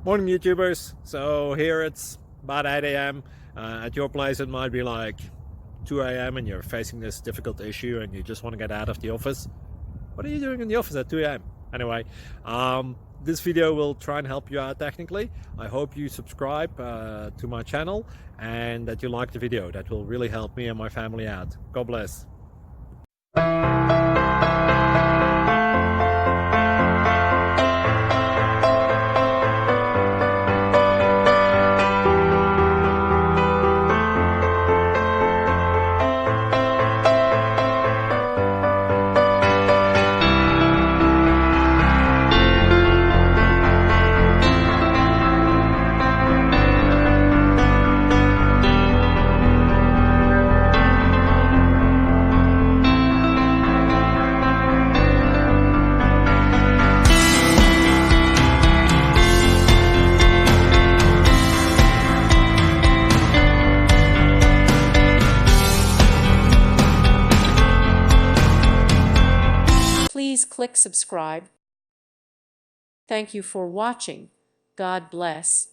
Morning YouTubers. So here it's about 8 a.m. At your place it might be like 2 a.m. and you're facing this difficult issue and you just want to get out of the office. What are you doing in the office at 2 a.m.? Anyway, this video will try and help you out technically. I hope you subscribe to my channel and that you like the video. That will really help me and my family out. God bless. Please click subscribe. Thank you for watching. God bless.